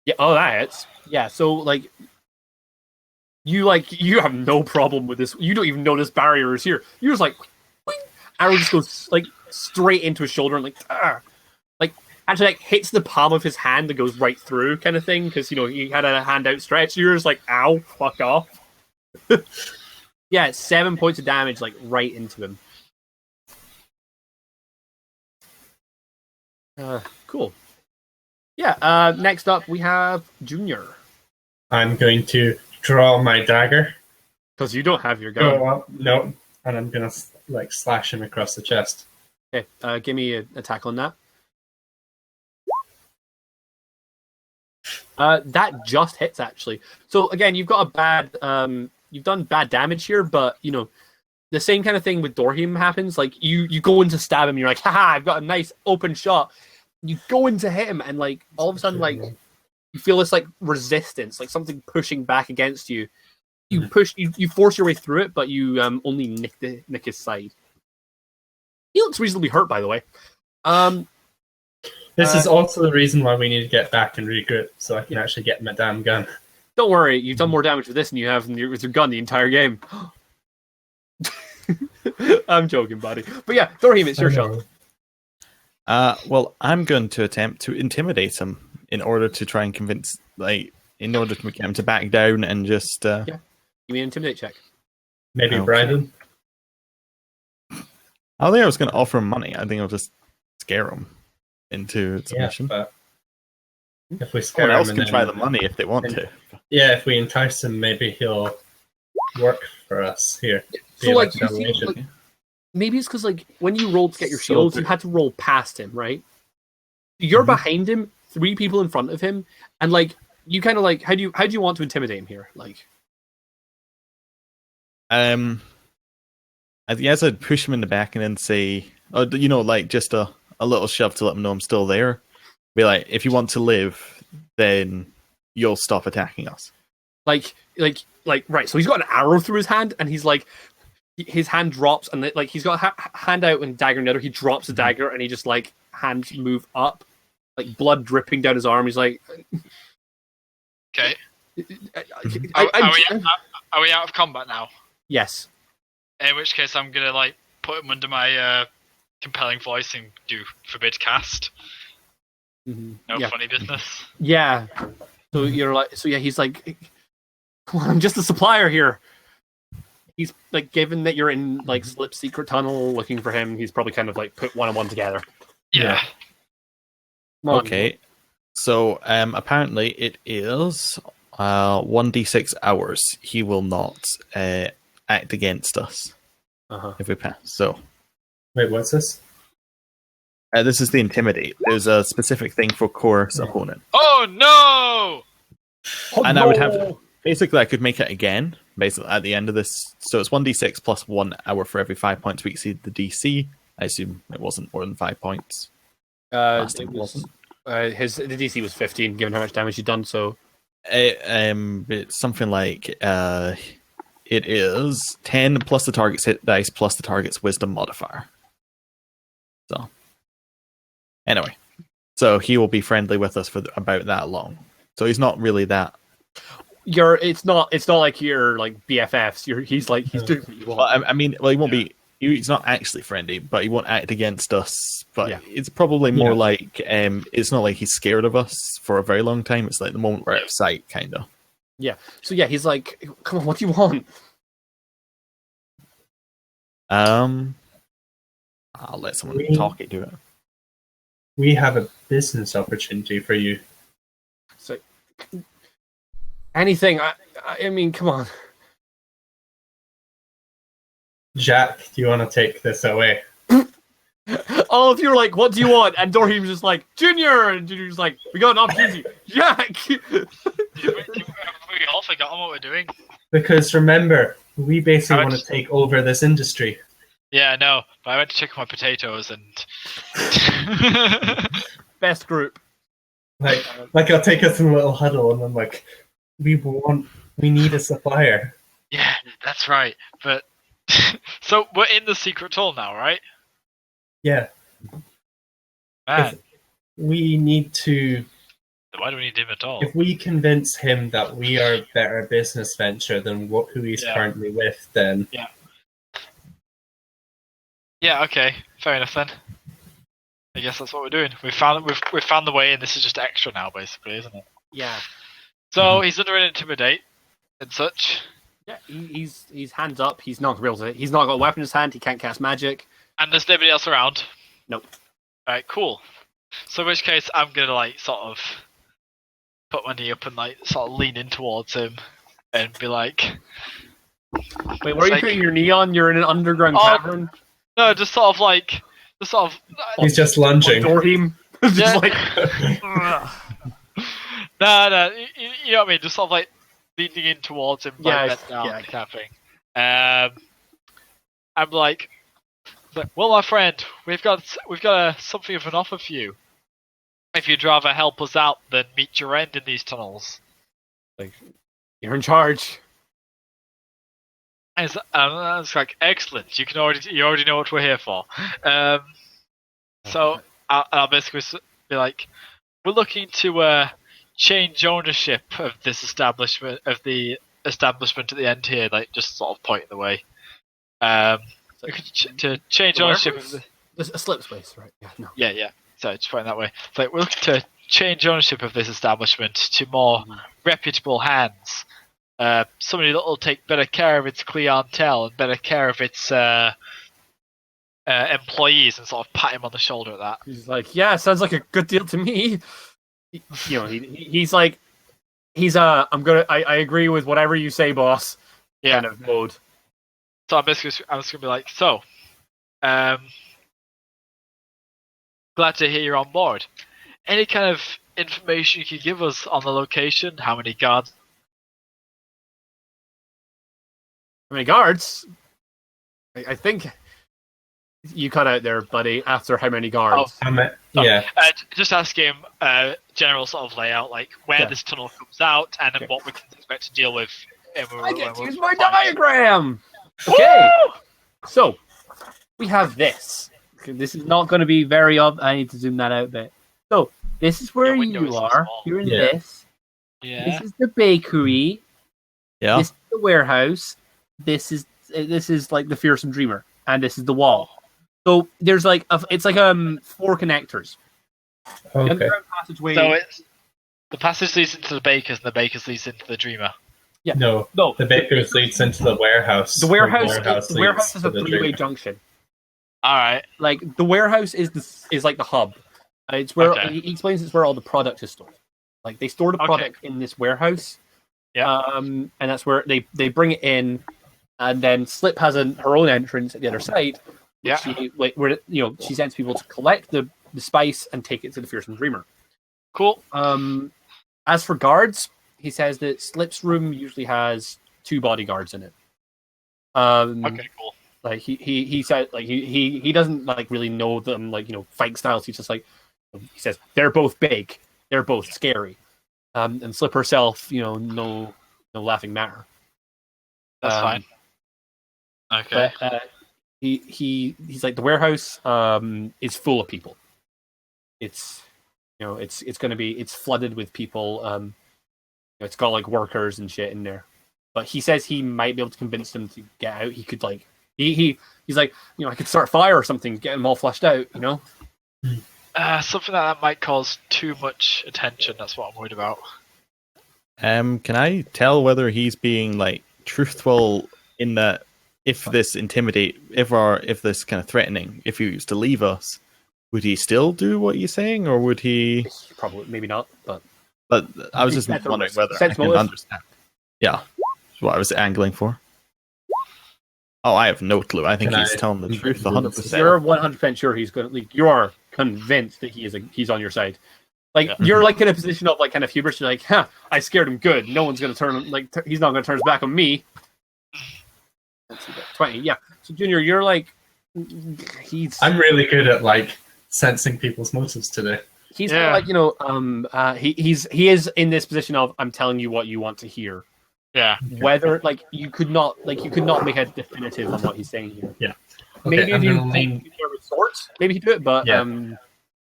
Yeah, oh that hits. Yeah, so like you have no problem with this. You don't even know this barrier is here. You're just like wing, arrow just goes like straight into his shoulder and like actually like hits the palm of his hand and goes right through kind of thing, because you know he had a hand outstretched. You're just like, ow, fuck off. Yeah, it's 7 points of damage like right into him. Cool. Yeah, next up we have Junior. I'm going to draw my dagger. Because you don't have your gun. Oh, no, and I'm gonna like slash him across the chest. Okay, give me an attack on that. That just hits actually. So again, you've got a bad, you've done bad damage here, but you know, the same kind of thing with Dorhim happens. Like you go in to stab him, you're like, haha, I've got a nice open shot. You go in to hit him, and like all of a sudden, like you feel this like resistance, like something pushing back against you. You push, you force your way through it, but you only nick his side. He looks reasonably hurt, by the way. This is also the reason why we need to get back and regroup, so I can actually get my damn gun. Don't worry, you've done more damage with this than you have with your gun the entire game. I'm joking, buddy. But yeah, Dorhim, it's your shot. Well, I'm going to attempt to intimidate him in order to try and convince, in order to get him to back down and just. Give me an intimidate check. Maybe Okay. bribe him. I think I was going to offer him money. I think I'll just scare him into Yeah, submission. but if we scare Someone else him, can and try then- the money if they want to. Yeah, if we entice him, maybe he'll work for us here. So Be like an you see, donation. like, maybe it's because like when you rolled to get your So shields, you had to roll past him, right? You're Mhm. behind him, 3 people in front of him, and like you kind of like how do you want to intimidate him here? Like, I guess I'd push him in the back and then say, oh, you know, like just a little shove to let him know I'm still there. Be like, if you want to live, then you'll stop attacking us. like right. So he's got an arrow through his hand, and he's like, his hand drops, and like he's got a hand out and dagger in the other. He drops the dagger, and he just like hands move up, like blood dripping down his arm. He's like, Okay. I, Are we out of combat now? yes. In which case, I'm gonna like put him under my compelling voice and do forbid cast. No Yeah. funny business. Yeah. So you're like, so yeah, he's like, come on, I'm just a supplier here. He's like, given that you're in like Slip Secret Tunnel looking for him, he's probably kind of like put one and one together. Yeah. Come on. Okay. So apparently it is 1d6 hours. He will not act against us if we pass. So Wait, what's this? this is the intimidate. There's a specific thing for coerce opponent. Oh no! And I would have basically I could make it again basically at the end of this. So it's 1d6 plus 1 hour for every 5 points we exceed the DC. I assume it wasn't more than 5 points. Last time It was, wasn't. the DC was 15, given how much damage you'd done. So It's something like it is 10 plus the target's hit dice plus the target's wisdom modifier. So anyway, so he will be friendly with us for about that long. So he's not really that. it's not like you're like BFFs. He's doing what you want. Well, I mean, well, he won't be. He's not actually friendly, but he won't act against us. But Yeah. it's probably more like it's not like he's scared of us for a very long time. It's like the moment we're out of sight, kind of. Yeah. So yeah, he's like, come on, what do you want? I'll let someone talk it to it. We have a business opportunity for you. So anything. I mean, come on. Jacques, do you want to take this away? All of you are like, what do you want? And Dorhim's just like, Junior! And Junior's like, we got an opportunity. Jack! We all forgotten what we're doing. Because remember, we basically Alex? want to take over this industry. Yeah, I know. But I went to check my potatoes and. Best group. Like I'll take us in a little huddle, and I'm like, we need a supplier. Yeah, that's right. But so we're in the secret tunnel now, right? Yeah, Man, we need to. why do we need him at all? If we convince him that we are a better business venture than who he's currently with, then Yeah, okay, fair enough then. I guess that's what we're doing. We've found the way, and this is just extra now, basically, isn't it? Yeah. So he's under an intimidate and such, Yeah, he's hands up. He's not he's not got a weapon in his hand. He can't cast magic. and there's nobody else around. Nope. All right, cool. So in which case, I'm gonna like sort of put my knee up and like sort of lean in towards him and be like, Wait, where are you like- putting your knee on? You're in an underground Oh, cavern. no, just sort of like, he's just lunging. Dorhim. Just Yeah. like, no, you know what I mean? Just sort of like leaning in towards him, like Yeah, bent down, yeah. tapping. I'm like, well, my friend, we've got something of an offer for you. If you'd rather help us out than meet your end in these tunnels. you're in charge. And it's like, excellent. You already know what we're here for. So I'll basically be like, we're looking to change ownership of this establishment, of the establishment at the end here, like just sort of pointing the way. To change The ownership warehouse? of the. There's a slip space, right? Yeah, no. Yeah. So just pointing that way. It's like we're looking to change ownership of this establishment to more reputable hands. Somebody that will take better care of its clientele and better care of its employees, and sort of pat him on the shoulder at that. He's like, yeah, sounds like a good deal to me. He's like, I agree with whatever you say, boss. Yeah. Kind of mode. So I'm just gonna be like, so Glad to hear you're on board. Any kind of information you could give us on the location? How many guards? How many guards? I think you cut out there, buddy. After how many guards? Yeah. Just ask him general sort of layout, like where this tunnel comes out, and then what we can expect to deal with. I get to use my diagram. Okay, so we have this. This is not going to be very obvious. I need to zoom that out a bit. So this is where you are. You're in this. Yeah. This is the bakery. Yeah. This is the warehouse. This is like the Fearsome Dreamer, and this is the wall. So there's like it's like 4 connectors. The Okay. underground passageway. So it's the passage leads into the bakers, and the bakers leads into the dreamer. Yeah. No. The baker's leads into the warehouse. The warehouse leads is to a the 3-way dreamer. junction. All right. Like the warehouse is like the hub. It's where Okay. he explains it's where all the product is stored. Like they store the product in this warehouse. Yeah. And that's where they bring it in, and then Slip has her own entrance at the other side. Yeah. She she sends people to collect the spice and take it to the Fearsome Dreamer. Cool. As for guards, he says that Slip's room usually has 2 bodyguards in it. Okay. Cool. Like he said, like he doesn't like really know them, like fight styles. He's just like, he says they're both big, they're both scary, and Slip herself, no laughing matter. That's fine. Okay. But he's like the warehouse is full of people. It's it's flooded with people. It's got like workers and shit in there. But he says he might be able to convince them to get out. He could like he's like, I could start a fire or something, get them all flushed out. Something that might cause too much attention. That's what I'm worried about. Can I tell whether he's being like truthful in that if this kind of threatening, if he was to leave us, would he still do what you're saying, or would he? Probably, maybe not, but I was just wondering whether I can understand. Yeah, that's what I was angling for. Oh, I have no clue. I think he's telling the truth 100%. You're 100% sure he's going to. Like, you are convinced that he's on your side. Like you're like in a position of like kind of hubris. You're like, I scared him good. No one's going to turn he's not going to turn his back on me. Let's see, 20. Yeah. So Junior, you're like I'm really good at like sensing people's motives today. He's like he is in this position of I'm telling you what you want to hear. Yeah. Whether you could not make a definitive on what he's saying here. Yeah. Maybe Okay, if you think you're with swords, maybe he do it, but Yeah.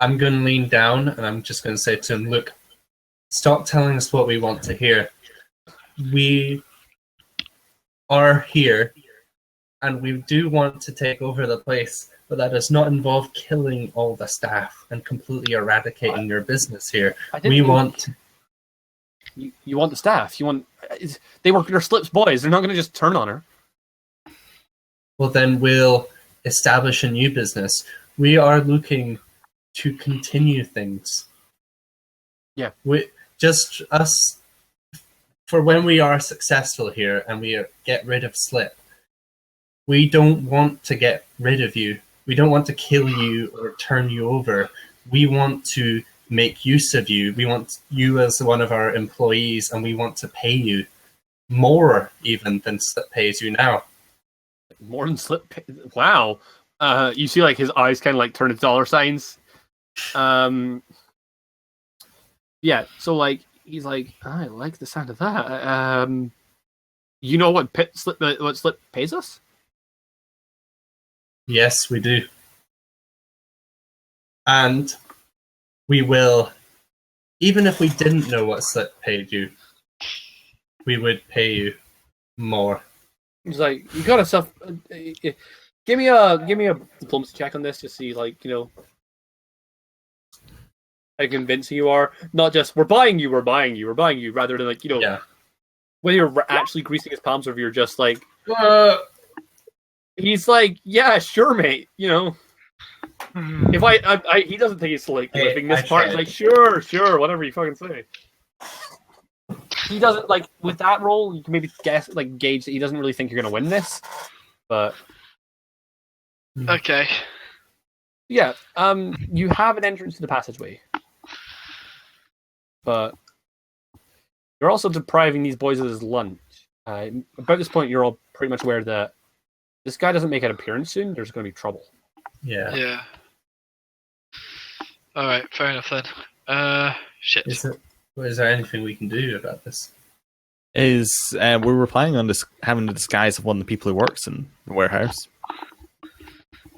I'm going to lean down and I'm just going to say to him, look, stop telling us what we want to hear. We are here and we do want to take over the place, but that does not involve killing all the staff and completely eradicating your business here. We want... You want the staff. You want... They're Slip's boys. They're not going to just turn on her. Well, then we'll establish a new business. We are looking to continue things. Yeah. Just us, for when we are successful here and we get rid of Slip, we don't want to get rid of you. We don't want to kill you or turn you over. We want to make use of you. We want you as one of our employees, and we want to pay you more even than Slip pays you now. More than Slip? Wow. You see like his eyes kind of like turn to dollar signs. Yeah, so like he's like, I like the sound of that. You know what Slip pays us? Yes, we do. And we will, even if we didn't know what Slip paid you, we would pay you more. He's like, you gotta stuff. Give me a diplomacy check on this to see, like, how convincing you are. Not just we're buying you, rather than like, whether you're actually greasing his palms or if you're just like, he's like, yeah, sure, mate. If I he doesn't think he's like living this part. He's like, sure, whatever you fucking say. He doesn't like with that role. You can maybe gauge that he doesn't really think you're gonna win this, but Okay. Yeah. You have an entrance to the passageway, but you're also depriving these boys of his lunch. About this point, you're all pretty much aware that this guy doesn't make an appearance soon. There's going to be trouble. Yeah. Yeah. All right. Fair enough then. Shit. Is there anything we can do about this? We were planning on having the disguise of one of the people who works in the warehouse.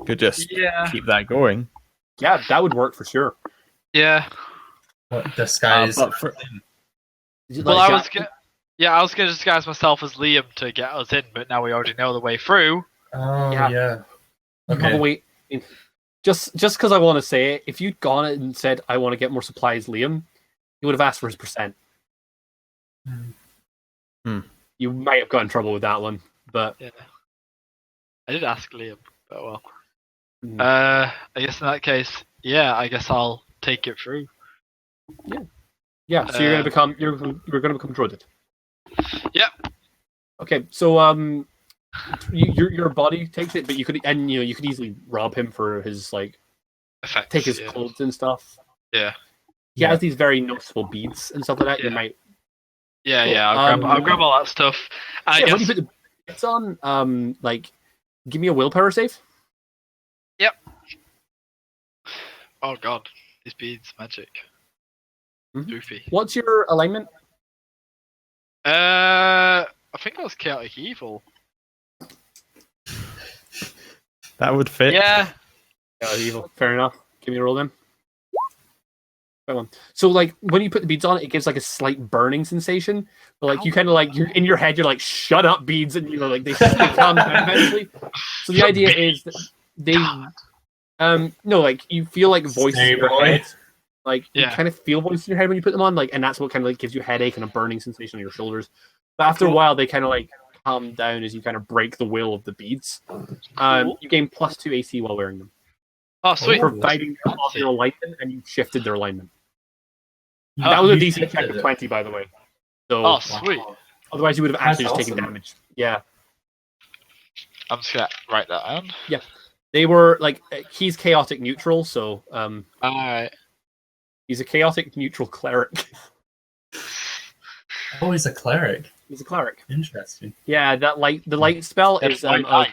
Could just keep that going. Yeah, that would work for sure. Yeah. What disguise? Well, I was gonna disguise myself as Liam to get us in, but now we already know the way through. Oh Yeah. yeah. Okay. Probably, just because I want to say it, if you'd gone and said, I want to get more supplies, Liam, he would have asked for his percent. You might have got in trouble with that one, but... Yeah. I did ask Liam, but well. I guess in that case, I guess I'll take it through. Yeah, so you're going to become... You're going to become druided. Yep. Okay, so your body takes it, but you could easily rob him for his effects, take his clothes and stuff. Yeah. He has these very noticeable beads and stuff like that. Yeah. You might. Yeah. I'll grab all that stuff. When you put the beads on, give me a willpower save. Yep. Oh god, these beads, magic. Goofy. What's your alignment? I think that was chaotic evil. That would fit. Yeah. Chaotic evil. Fair enough. Give me a roll then. Right one. So when you put the beads on, it gives a slight burning sensation. But you kind of you're in your head, you're like, shut up, beads, and they calm down eventually. So the idea is that they you feel voices in your head. You kind of feel voices in your head when you put them on, and that's what kind of gives you a headache and a burning sensation on your shoulders. But after a while, they kind of calm down as you kind of break the will of the beads. You gain +2 AC while wearing them. Oh, sweet. Providing your alignment, and you shifted their alignment. That was a decent check of 20, by the way. So, sweet. Otherwise, you would have actually That's just taken damage. Yeah. I'm just gonna write that down. Yeah. They were he's chaotic neutral, so Alright. he's a chaotic neutral cleric. Oh, he's a cleric. He's a cleric. Interesting. Yeah, the light spell is light.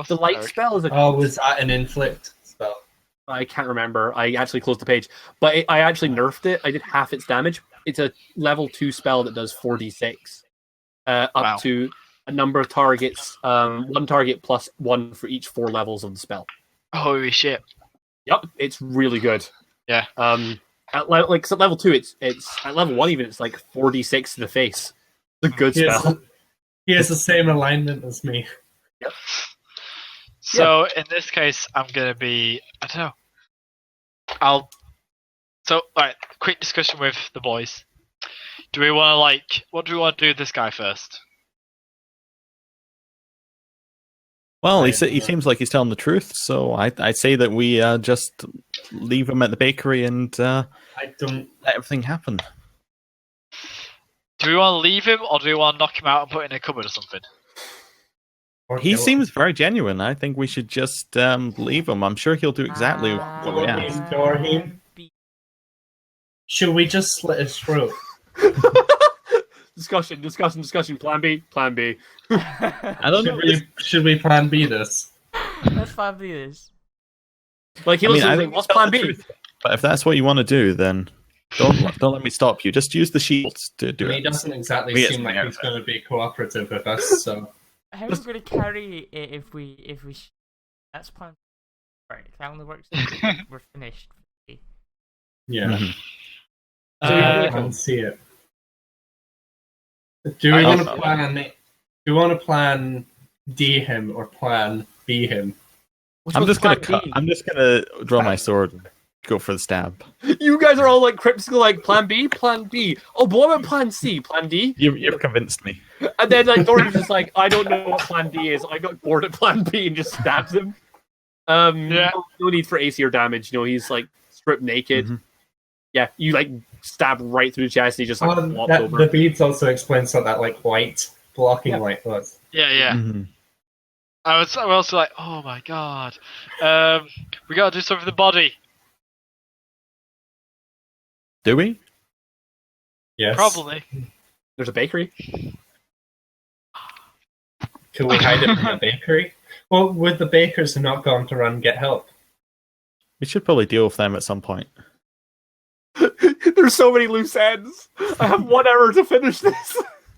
the light spell is a. Oh, was that an inflict spell? I can't remember. I actually closed the page, but I actually nerfed it. I did half its damage. It's a level 2 spell that does 4d6, up to a number of targets. One target +1 for each 4 levels of the spell. Holy shit! Yep, it's really good. Yeah. At level 2, it's at level 1 even. It's 4d6 to the face. It's a good spell. He has the same alignment as me. Yep. So in this case, I'm gonna be. I don't know. Alright, quick discussion with the boys. Do we want to what do we want to do with this guy first? Well, he seems like he's telling the truth, so I'd say that we just leave him at the bakery and I don't let everything happen. Do we want to leave him, or do we want to knock him out and put him in a cupboard or something? He seems very genuine. I think we should just leave him. I'm sure he'll do exactly what we asked. Dorhim. Should we just slit his throat? Discussion. Plan B. I don't know. Should we plan B this? Let's plan B this. What's plan B? But if that's what you want to do, then don't let me stop you. Just use the shields to do it. He doesn't exactly seem like he's going to be cooperative with us, so... How are we going to carry it if we That's plan. Right, that only works if we're finished. Yeah. Mm-hmm. I can see it. Do we want to plan D him or plan B him? I'm just gonna draw my sword and go for the stab. You guys are all cryptical, plan B. Oh, but what about plan C? Plan D? You've convinced me. And then Dorhim's just I don't know what plan D is. I got bored at plan B and just stabs him. No need for AC or damage. He's stripped naked. Mm-hmm. Yeah, you stab right through the chest. And he just flops over. The beads also explains what that white blocking light was. Yeah. Mm-hmm. I was also like, oh my god, we gotta do something with the body. Do we? Yes. Probably. There's a bakery. Can we hide it in the bakery? Well, would the bakers have not gone to run and get help? We should probably deal with them at some point. There's so many loose ends. I have 1 hour to finish this.